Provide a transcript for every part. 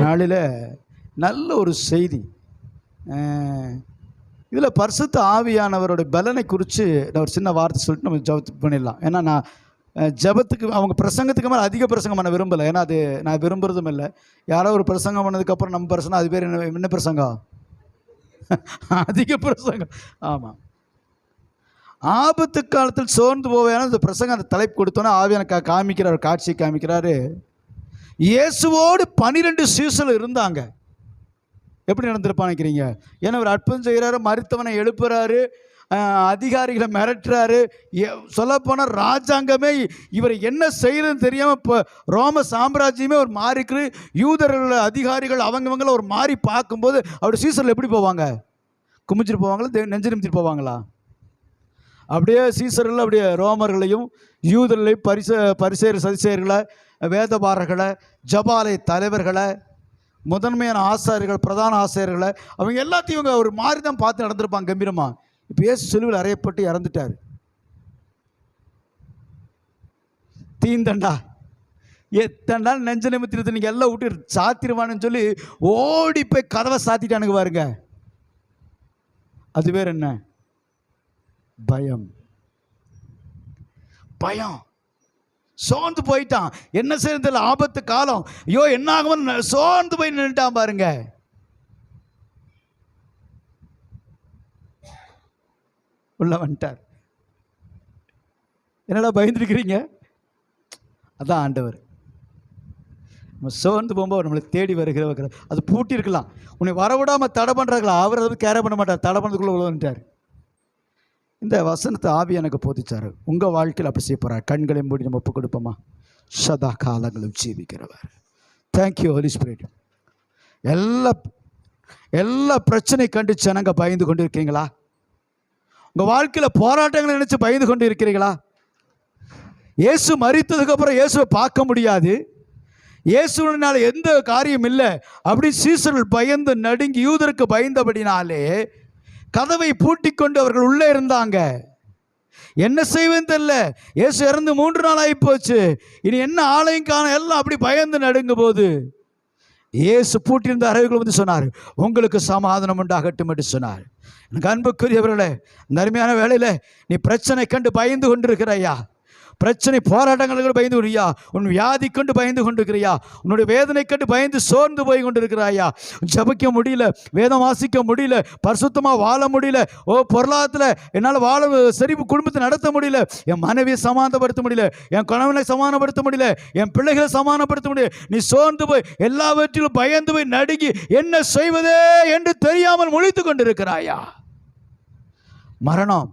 நாளில் நல்ல ஒரு செய்தி. இதில் பரிசுத்த ஆவியானவரோட பலனை குறித்து நான் ஒரு சின்ன வார்த்தை சொல்லிட்டு நம்ம ஜபத்து பண்ணிடலாம். ஏன்னா நான் ஜபத்துக்கு அவங்க பிரசங்கத்துக்கு மேலே அதிக பிரசங்கம் பண்ண விரும்பலை. ஏன்னா அது நான் விரும்புகிறதும் இல்லை. யாரோ ஒரு பிரசங்கம் பண்ணதுக்கப்புறம் நம்ம பிரசங்கம் அது பேர் என்ன பிரசங்கம்? அதிக பிரசங்கம். ஆமாம், ஆபத்து காலத்தில் சோர்ந்து போவேன் அந்த பிரசங்கம். அந்த தலைப்பு கொடுத்தோன்னா ஆவியான காமிக்கிறார், காட்சியை காமிக்கிறாரு. இயேசுவோடு 12 சீசர்கள் இருந்தாங்க. எப்படி நடந்திருப்பான்னு நினைக்கிறீங்க? ஏன்னா அவர் அற்புதம் செய்கிறாரு, மருத்துவனை எழுப்புறாரு, அதிகாரிகளை மிரட்டுறாரு. சொல்லப்போனால் ராஜாங்கமே இவர் என்ன செய்யறதுன்னு தெரியாமல் இப்போ ரோம சாம்ராஜ்யமே ஒரு மாறிக்கு யூதர்கள் அதிகாரிகள் அவங்கவங்கள ஒரு மாறி பார்க்கும்போது அவருடைய சீசரில் எப்படி போவாங்க? குமிச்சிட்டு போவாங்களா, நெஞ்சு நிமிச்சிட்டு போவாங்களா? அப்படியே சீசர்கள் அப்படியே ரோமர்களையும் யூதர்களையும் பரிசேயர் சதிசேயர்களை, வேதபாரர்களை, ஜபாலய தலைவர்களை, முதன்மையான ஆசாரியர்கள், பிரதான ஆசாரியர்களை, அவங்க எல்லாத்தையும் இவங்க ஒரு மாதிரி தான் பார்த்து நடந்திருப்பாங்க கம்பீரமாக. இப்போ இயேசு சிலுவையில் அறையப்பட்டு இறந்துட்டார். தீந்தண்டா எத்தனை நாள் நெஞ்ச நிமித்திட்டு நீங்கள் எல்லாம் விட்டு சாத்திருவான்னு சொல்லி ஓடி போய் கதவை சாத்திட்டானுங்க பாருங்க. அது வேற என்ன? பயம். பயம். சோர்ந்து போயிட்டான். என்ன செய்யறதில்ல, ஆபத்து காலம், ஐயோ என்ன ஆகும், சோர்ந்து போய் நின்றுட்டான் பாருங்க. உள்ள வந்துட்டார். என்னடா பயந்துருக்கிறீங்க? அதான் ஆண்டவர். நம்ம சோர்ந்து போகும்போது நம்மளை தேடி வருகிற அது பூட்டி இருக்கலாம், உன்னை வரவிடாம தடை பண்ணுறாங்களா, அவர் அதை கேர பண்ண மாட்டார், தடை பண்ணதுக்குள்ள உள்ள வந்துட்டார். இந்த வசனத்தை ஆவி எனக்கு போதிச்சார். உங்கள் வாழ்க்கையில் அப்படி செய்ய போகிறார். கண்களை மூடி நம்ம ஒப்பு கொடுப்போமா? சதா காலங்களும் ஜீவிக்கிறவர். Thank you Holi spirit. எல்லா பிரச்சனை கண்டு ஜனங்க பயந்து கொண்டு இருக்கீங்களா? உங்கள் வாழ்க்கையில் போராட்டங்களை நினைச்சு பயந்து கொண்டு இருக்கிறீங்களா? இயேசு மரித்ததுக்கு அப்புறம் இயேசுவை பார்க்க முடியாது, இயேசுவினால எந்த காரியம் இல்லை அப்படி சீசர்கள் பயந்து நடுங்கி யூதருக்கு பயந்தபடினாலே கதவை பூட்டி கொண்டு அவர்கள் உள்ளே இருந்தாங்க. என்ன செய்வேன்னு தெரியல. இயேசு இறந்து 3 நாள் ஆகி போச்சு. இனி என்ன ஆலயம் காண எல்லாம் அப்படி பயந்து நடுங்கும் போது இயேசு பூட்டியிருந்த அறைக்குள் வந்து சொன்னார், உங்களுக்கு சமாதானம் உண்டாகட்டும் என்று சொன்னார். எனக்கு அன்புக்குரியவர்களே, நன்மையான வேளையில் நீ பிரச்சனை கண்டு பயந்து கொண்டிருக்கிறையா? பிரச்சனை போராட்டங்களுக்கு பயந்து கொண்டியா? உன் வியாதி கண்டு பயந்து கொண்டிருக்கிறியா? உன்னுடைய வேதனை கண்டு பயந்து சோர்ந்து போய் கொண்டிருக்கிறாயா? ஜபிக்க முடியல, வேதம் வாசிக்க முடியல, பரிசுத்தமாக வாழ முடியல, பொருளாதாரத்தில் என்னால் வாழ சரி, குடும்பத்தை நடத்த முடியல, என் மனைவியை சமாதானப்படுத்த முடியல, என் கணவனை சமாதானப்படுத்த முடியல, என் பிள்ளைகளை சமாதானப்படுத்த முடியல. நீ சோர்ந்து போய் எல்லாவற்றிலும் பயந்து போய் நடுங்கி என்ன செய்வதே என்று தெரியாமல் முழித்து கொண்டிருக்கிறாயா? மரணம்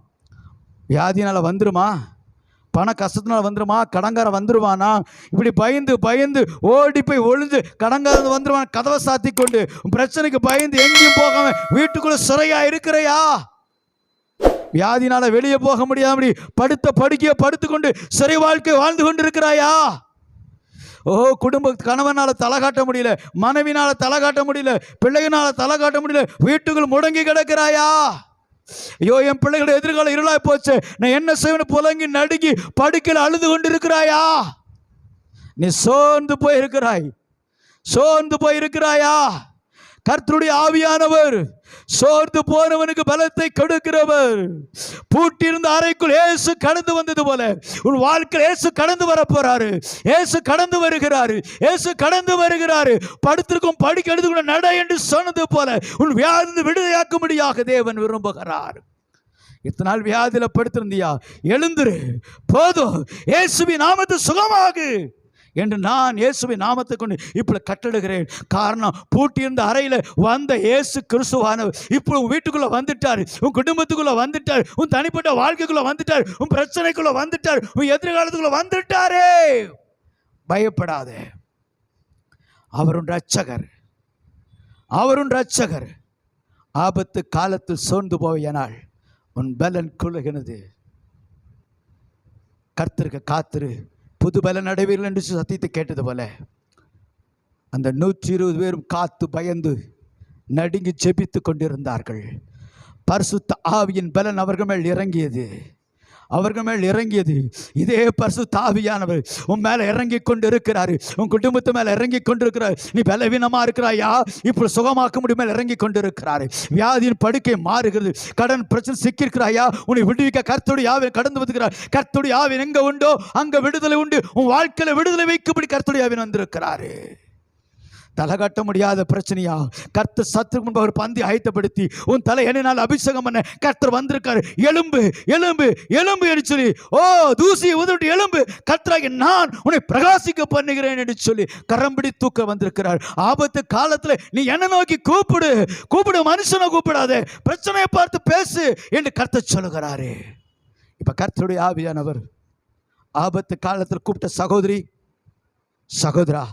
வியாதினால் வந்துருமா? பண கஷ்டத்தினால வந்துருமா? கடங்கார வந்துருவானா? இப்படி பயந்து பயந்து ஓடி போய் ஒளிஞ்சு கடங்கார வந்துருவான், கதவை சாத்தி கொண்டு பிரச்சனைக்கு பயந்து எங்கேயும் போகாம வீட்டுக்குள்ள சிறையா இருக்கிறையா? வியாதினால வெளியே போக முடியாம படுத்த படுக்கைய படுத்துக்கொண்டு சிறை வாழ்க்கை வாழ்ந்து கொண்டு இருக்கிறாயா? குடும்ப கணவனால தலை காட்ட முடியல, மனைவினால தலை காட்ட முடியல, பிள்ளைகளால தலை காட்ட முடியல, வீட்டுக்குள் முடங்கி கிடக்கிறாயா? ஐயோ என் பிள்ளைகளுடைய எதிர்காலம் இருளாய் போச்சு, நான் என்ன செய்வேன்னு புலங்கி நடுங்கி படுக்கையில் அழுது கொண்டு இருக்கிறாயா? நீ சோர்ந்து போயிருக்கிறாய், சோர்ந்து போயிருக்கிறாயா? கர்த்தருடைய ஆவியானவர் சோர்ந்து போனவனுக்கு பலத்தை கொடுக்கிறவர். பூட்டியிருந்த அறைக்குள் இயேசு கடந்து வந்தது போல உன் வாழ்க்கையில் இயேசு கடந்து வர போறாரு. இயேசு கடந்து வருகிறாரு, இயேசு கடந்து வருகிறாரு. படுத்திருக்கும் படுக்க எடுத்துக்கொண்டு நட என்று சொன்னது போல உன் வியாதி விடுதலையாக்கும்படியாக தேவன் விரும்புகிறார். இத்தனை நாள் வியாதியில படுத்திருந்தியா? எழுந்துரு, போதும், இயேசுவின் நாமத்தை சுகமாகு என்று நான் இயேசுவின் நாமத்தை கொண்டு இப்படி கட்டளையிடுகிறேன். காரணம், பூட்டியிருந்த அறையில் வந்த இயேசு கிறிஸ்துவானவர் இப்போ உன் வீட்டுக்குள்ள வந்துட்டார், உன் குடும்பத்துக்குள்ள வந்துட்டார், உன் தனிப்பட்ட வாழ்க்கைக்குள்ள வந்துட்டார், உன் பிரச்சனைக்குள்ள வந்துட்டார், உன் எதிர்காலத்துக்குள்ள வந்துட்டாரே. பயப்படாதே, அவருன் ரட்சகர், அவருன் ரட்சகர். ஆபத்து காலத்தில் சோர்ந்து போவையானால் உன் பலன் குலுகினது. கர்த்தருக்கு காத்திரு, புது பலன் அடைவீர்கள் என்று சத்தியத்தை கேட்டது போல அந்த 120 பேரும் காத்து பயந்து நடுங்கி ஜெபித்து கொண்டிருந்தார்கள். பரிசுத்த ஆவியின் பலன் அவர்கள் மேல் இறங்கியது. அவர்கள் மேல் இறங்கியது. இதே பரிசுத்த ஆவியானவர் உன் மேல இறங்கி கொண்டு இருக்கிறாரு. உன் குடும்பத்து மேல இறங்கி கொண்டு இருக்கிறார். நீ பலவீனமா இருக்கிறாயா, இப்போ சுகமாக்க முடியும் மேல இறங்கி கொண்டு இருக்கிறாரு. வியாதியின் படுக்கை மாறுகிறது. கடன் பிரச்சனை சிக்கிருக்கிறாயா, உன்னை விடுவிக்க கர்த்தருடைய ஆவி கடந்து வந்துக்கிறார். கர்த்தருடைய ஆவி எங்க உண்டோ அங்க விடுதலை உண்டு. உன் வாழ்க்கையில விடுதலை வைக்கும்படி கர்த்தருடைய ஆவி வந்திருக்கிறாரு. தலை கட்ட முடியாத பிரச்சனையா, கர்த்தர் சத்துருக்கு முன்பு அவர் பந்தி ஆயத்தப்படுத்தி உன் தலை என்னால் அபிஷேகம் பண்ண கர்த்தர் வந்திருக்காரு. எலும்பு எலும்பு எலும்பு என்று சொல்லி, ஓ தூசியை உதவிட்டு எலும்பு, கர்த்தராகிய நான் உன்னை பிரகாசிக்க பண்ணுகிறேன் என்று சொல்லி கரம்பிடி தூக்க வந்திருக்கிறார். ஆபத்து காலத்தில் நீ என்ன நோக்கி கூப்பிடு, கூப்பிடு, மனுஷனை கூப்பிடாதே, பிரச்சனையை பார்த்து பேசு என்று கர்த்தர் சொல்லுகிறாரு. இப்ப கர்த்தருடைய ஆவியானவர் ஆபத்து காலத்தில் கூப்பிட்ட சகோதரி, சகோதரா,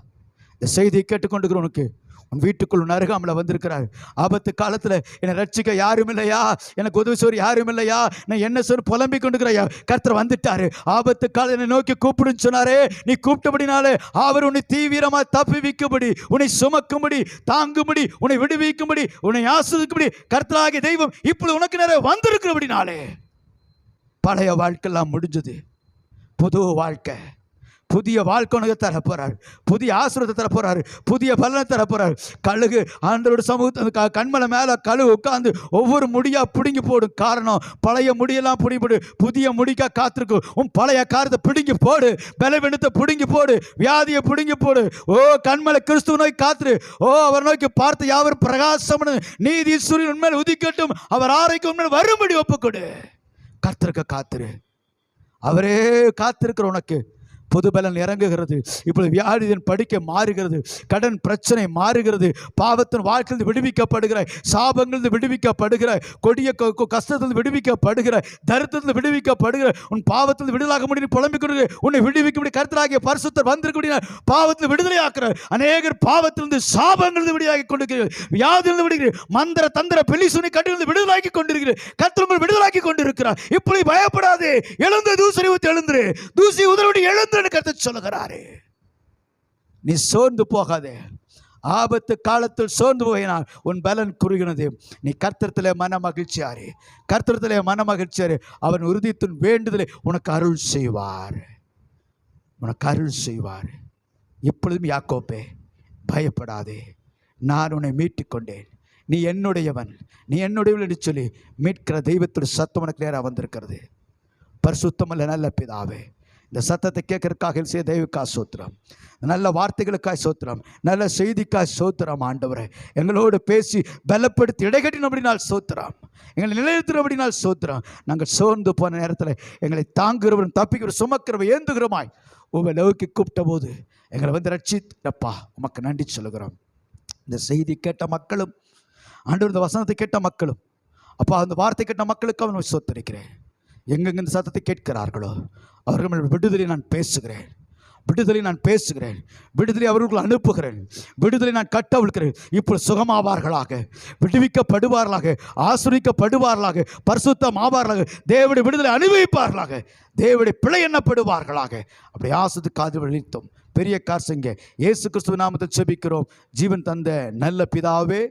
இந்த செய்தியை கேட்டுக்கொண்டுக்கிறவனுக்கு உன் வீட்டுக்குள் உன் அருகாமல வந்திருக்கிறார். ஆபத்து காலத்தில் என்னை ரட்சிக்க யாரும் இல்லையா, எனக்கு உதவி செய்ய யாரும் இல்லையா, நான் என்ன சொல்லி புலம்பிக் கொண்டுக்கிறையா, கர்த்தர் வந்துட்டாரு. ஆபத்து காலம் என்னை நோக்கி கூப்பிடுன்னு சொன்னாரே, நீ கூப்பிட்டபடினாலே அவர் உன்னை தீவிரமாக தப்புவிக்கும்படி, உன்னை சுமக்கும்படி, தாங்கும்படி, உன்னை விடுவிக்கும்படி, உன்னை ஆஸ்வதிக்கும்படி கர்த்தராகிய தெய்வம் இப்பொழுது உனக்கு நிறைய வந்திருக்கிறபடினாலே பழைய வாழ்க்கையெல்லாம் முடிஞ்சது. புது வாழ்க்கை, புதிய வாழ்க்கை உனக்கு தரப்போறாரு. புதிய ஆசீர்வாதத்தை தரப்போறாரு. புதிய பலனை தரப்போறாரு. கழுகு ஆண்டவருடைய சமூகத்தை கண்மலை மேல கழுகு உட்கார்ந்து ஒவ்வொரு முடியா பிடுங்கி போடும். காரணம், பழைய முடியெல்லாம் பிடுங்கி போடு, புதிய முடிக்கா காத்திருக்கும். உன் பழைய காரத்தை பிடுங்கி போடு, பலவீனத்தை பிடுங்கி போடு, வியாதியை பிடுங்கி போடு. ஓ கண்மலை கிறிஸ்துவ நோக்கி காத்துரு. ஓ அவர் நோக்கி பார்த்து யாவரும் பிரகாசம், நீதி சூரியன் உண்மையில் உதிக்கட்டும், அவர் ஆரோக்கியம் உண்மையில் வரும்படி ஒப்புக்கொடு. கர்த்தருக்கு காத்துரு. அவரே காத்திருக்கிற உனக்கு புது பலன் இறங்குகிறது. இப்பொழுது வியாதியின் படுக்கை மாறுகிறது. கடன் பிரச்சனை மாறுகிறது. பாவத்தின் வாழ்க்கையில் விடுவிக்கப்படுகிறாய். சாபங்களிலிருந்து விடுவிக்கப்படுகிறாய். கொடிய கஷ்டத்திலிருந்து விடுவிக்கப்படுகிறாய். தரித்திரத்தில் விடுவிக்கப்படுகிறாய். உன் பாவத்தில் விடுதலாக முடியும் புலம்பிக் கொண்டு உன்னை விடுவிக்க முடியும் கர்த்தராகிய பரிசுத்தர் வந்திருக்க பாவத்தில் விடுதலை ஆக்குறார். அநேகர் பாவத்திலிருந்து சாபங்களிலிருந்து விடுதலாகி கொண்டிருக்கிறார். வியாதியிலிருந்து விடுகிறேன், மந்திர தந்திர பெலிசுனி கட்டிலிருந்து விடுதலாக்கி கொண்டிருக்கிறேன். கர்த்தர் உங்களை விடுதலாக்கி கொண்டிருக்கிறார். இப்படி பயப்படாதே, எழுந்து தூசி ஊற்றி எழுந்துரு, தூசி உதவி எழுந்து கர்த்தர் சொல்லுகிறாரு. நீ சோர்ந்து போகாதே. ஆபத்து காலத்தில் சோர்ந்து போயினால் உன் பலன் குறுகினது. நீ கர்த்தரிலே மன மகிழ்ச்சியாரு, கர்த்தரிலே மன மகிழ்ச்சியாரு. அவன் உறுதித்தின் வேண்டுதலை உனக்கு அருள் செய்வார், உனக்கு அருள் செய்வார். இப்பொழுதும் யாக்கோப்பே பயப்படாதே, நான் உன்னை மீட்டுக் கொண்டேன், நீ என்னுடையவன், நீ என்னுடையவன் என்று சொல்லி மீட்கிற தெய்வத்துடைய சத்தம் உனக்கு நேராக வந்திருக்கிறது. பரிசுத்தமல்ல நல்ல பிதாவே, இந்த சத்தத்தை கேட்கறதுக்காக செய்ய தெய்வக்காக சோத்திரம், நல்ல வார்த்தைகளுக்காக சோத்திரம், நல்ல செய்திக்காக சோத்திரம். ஆண்டவரை எங்களோடு பேசி பலப்படுத்தி இடைகட்டினபடினால் சோத்திரம், எங்களை நிலைநிறுத்தினபடினால் சோத்திரம். நாங்கள் சோர்ந்து போன நேரத்தில் எங்களை தாங்குகிறவரும் தப்பிக்கிற சுமக்கிறவன் ஏந்துகிறோமாய் உங்களை நோக்கி கூப்பிட்ட போது எங்களை வந்து ரட்சித்தப்பா உமக்கு நன்றி சொல்லுகிறோம். இந்த செய்தி கேட்ட மக்களும் ஆண்டவர் இந்த வசனத்தை கேட்ட மக்களும் அப்பா அந்த வார்த்தை கேட்ட மக்களுக்கு அவன் சோத்தரிக்கிறேன். எங்கெங்க இந்த சத்தத்தை கேட்கிறார்களோ அவர்கள் விடுதலை நான் பேசுகிறேன், விடுதலை நான் பேசுகிறேன், விடுதலை அவர்கள் அனுப்புகிறேன், விடுதலை நான் கட்டவிழ்கிறேன். இப்போ சுகமாவார்களாக, விடுவிக்கப்படுவார்களாக, ஆசிரிக்கப்படுவார்களாக, பரிசுத்தம் ஆவார்களாக, தேவனுடைய விடுதலை அனுபவிப்பார்களாக, தேவனுடைய பிழை எண்ணப்படுவார்களாக. அப்படி ஆசத்து காது வழித்தோம் பெரிய கார் செய்ய இயேசு கிறிஸ்துவின் நாமத்தில் ஜெபிக்கிறோம் ஜீவன் தந்த நல்ல பிதாவே.